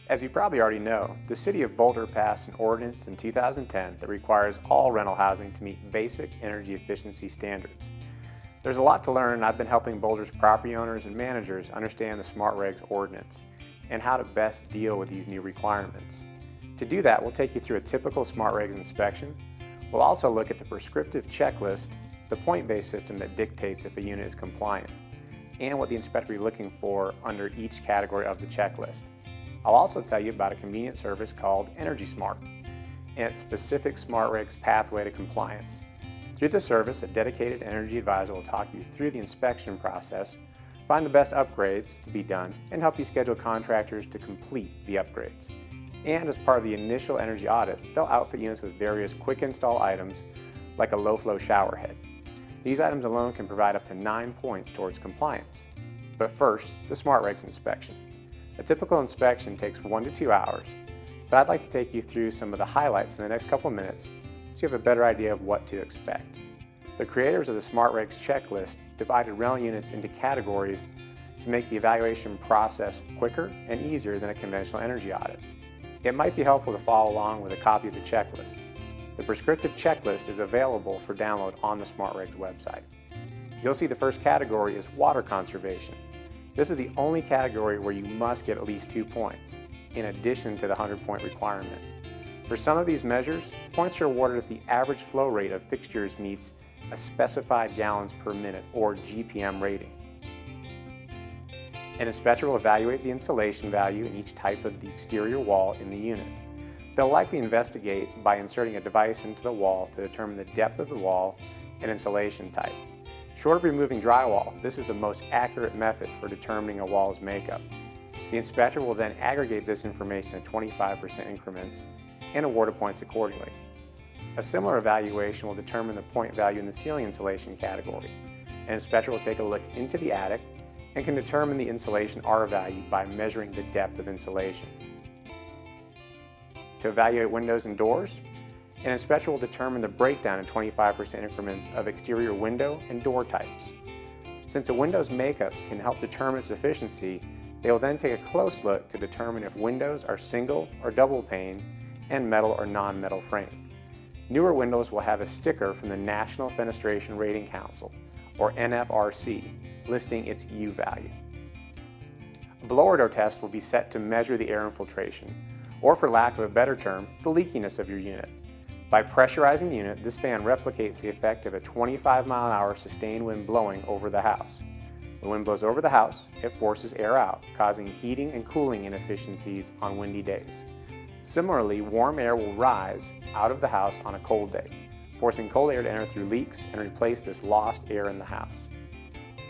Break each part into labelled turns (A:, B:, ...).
A: As you probably already know, the City of Boulder passed an ordinance in 2010 that requires all rental housing to meet basic energy efficiency standards. There's a lot to learn, and I've been helping Boulder's property owners and managers understand the SmartRegs ordinance and how to best deal with these new requirements. To do that, we'll take you through a typical SmartRegs inspection. We'll also look at the prescriptive checklist, the point-based system that dictates if a unit is compliant, and what the inspector will be looking for under each category of the checklist. I'll also tell you about a convenient service called Energy Smart and its specific SmartRegs pathway to compliance. Through the service, a dedicated energy advisor will talk you through the inspection process, find the best upgrades to be done, and help you schedule contractors to complete the upgrades. And as part of the initial energy audit, they'll outfit units with various quick install items like a low-flow shower head. These items alone can provide up to 9 points towards compliance. But first, the SmartRegs inspection. A typical inspection takes 1 to 2 hours, but I'd like to take you through some of the highlights in the next couple minutes so you have a better idea of what to expect. The creators of the SmartRegs checklist divided rental units into categories to make the evaluation process quicker and easier than a conventional energy audit. It might be helpful to follow along with a copy of the checklist. The prescriptive checklist is available for download on the SmartRegs website. You'll see the first category is water conservation. This is the only category where you must get at least 2 points, in addition to the 100-point requirement. For some of these measures, points are awarded if the average flow rate of fixtures meets a specified gallons per minute or GPM rating. An inspector will evaluate the insulation value in each type of the exterior wall in the unit. They'll likely investigate by inserting a device into the wall to determine the depth of the wall and insulation type. Short of removing drywall, this is the most accurate method for determining a wall's makeup. The inspector will then aggregate this information in 25% increments and award points accordingly. A similar evaluation will determine the point value in the ceiling insulation category. An inspector will take a look into the attic and can determine the insulation R value by measuring the depth of insulation. To evaluate windows and doors, an inspector will determine the breakdown in 25% increments of exterior window and door types. Since a window's makeup can help determine its efficiency, they will then take a close look to determine if windows are single or double pane and metal or non-metal frame. Newer windows will have a sticker from the National Fenestration Rating Council, or NFRC, listing its U value. A blower door test will be set to measure the air infiltration, or for lack of a better term, the leakiness of your unit. By pressurizing the unit, this fan replicates the effect of a 25-mile-an-hour sustained wind blowing over the house. When wind blows over the house, it forces air out, causing heating and cooling inefficiencies on windy days. Similarly, warm air will rise out of the house on a cold day, forcing cold air to enter through leaks and replace this lost air in the house.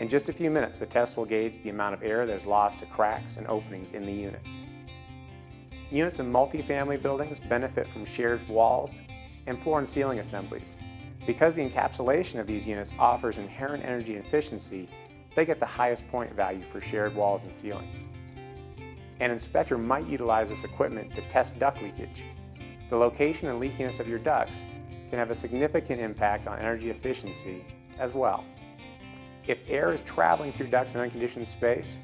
A: In just a few minutes, the test will gauge the amount of air that is lost to cracks and openings in the unit. Units in multifamily buildings benefit from shared walls and floor and ceiling assemblies. Because the encapsulation of these units offers inherent energy efficiency, they get the highest point value for shared walls and ceilings. An inspector might utilize this equipment to test duct leakage. The location and leakiness of your ducts can have a significant impact on energy efficiency as well. If air is traveling through ducts in unconditioned space,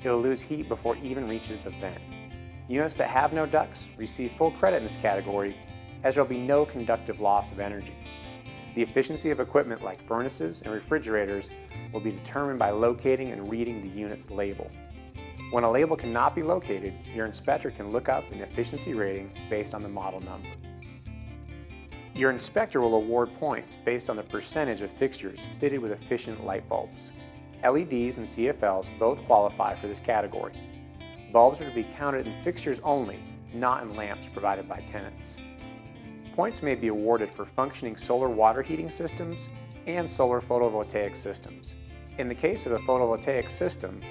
A: it will lose heat before it even reaches the vent. Units that have no ducts receive full credit in this category, as there will be no conductive loss of energy. The efficiency of equipment like furnaces and refrigerators will be determined by locating and reading the unit's label. When a label cannot be located, your inspector can look up an efficiency rating based on the model number. Your inspector will award points based on the percentage of fixtures fitted with efficient light bulbs. LEDs and CFLs both qualify for this category. Bulbs are to be counted in fixtures only, not in lamps provided by tenants. Points may be awarded for functioning solar water heating systems and solar photovoltaic systems. In the case of a photovoltaic system,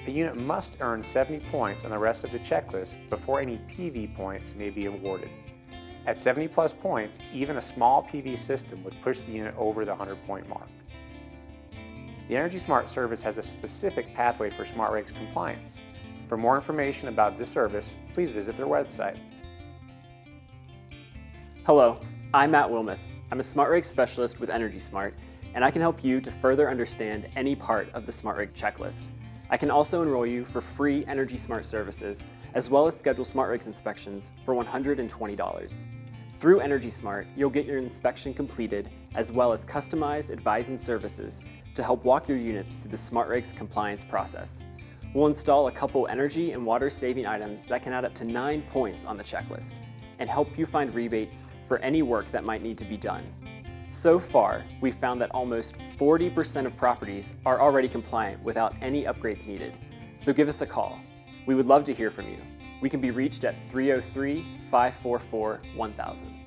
A: a unit must earn 70 points on the rest of the checklist before any PV points may be awarded. At 70 plus points, even a small PV system would push the unit over the 100-point mark. The Energy Smart service has a specific pathway for SmartRegs compliance. For more information about this service, please visit their website.
B: Hello, I'm Matt Wilmoth. I'm a SmartRegs specialist with Energy Smart, and I can help you to further understand any part of the SmartReg checklist. I can also enroll you for free Energy Smart services, as well as schedule SmartRegs inspections for $120. Through Energy Smart, you'll get your inspection completed, as well as customized advice and services to help walk your units through the SmartRegs compliance process. We'll install a couple energy and water saving items that can add up to 9 points on the checklist and help you find rebates for any work that might need to be done. So far, we've found that almost 40% of properties are already compliant without any upgrades needed. So give us a call. We would love to hear from you. We can be reached at 303-544-1000.